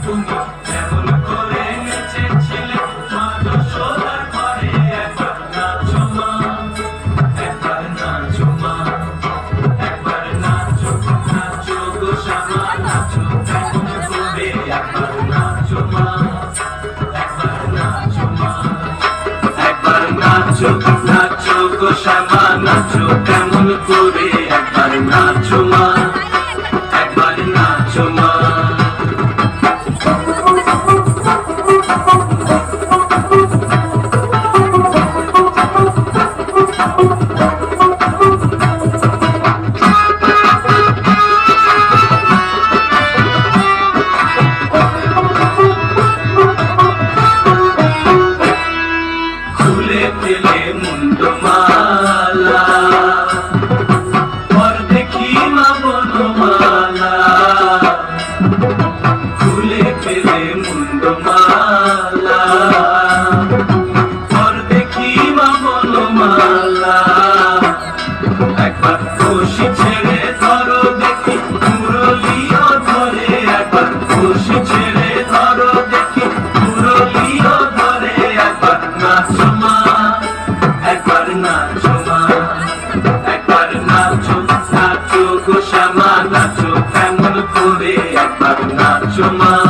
তুমি কেমন করে নেচেছিলে মা যশোদার ঘরে। একবার নাচো মা, একবার নাচো মা, একবার নাচো, নাচো গো শ্যামা নাচো কেমন করে। একবার নাচো মা, একবার নাচো মা, একবার নাচো, নাচো গো শ্যামা নাচো কেমন করে। একবার নাচো মা, একবার নাচো মা। খুলে দিলে মুন্ডমালা, পর দেখি মা বনমালা। খুলে দিলে মুন্ডমালা, পর দেখি মা বনমালা। একবার খুশি ছেড়ে ধরো দেখি মুরলিও ধরে। একবার খুশি ছেড়ে ধরো দেখি মুরলিও ধরে। একবার নাচো মা, একবার নাচো মা, একবার নাচো, নাচো গো শ্যামা নাচো কেমন করে। একবার নাচো মা।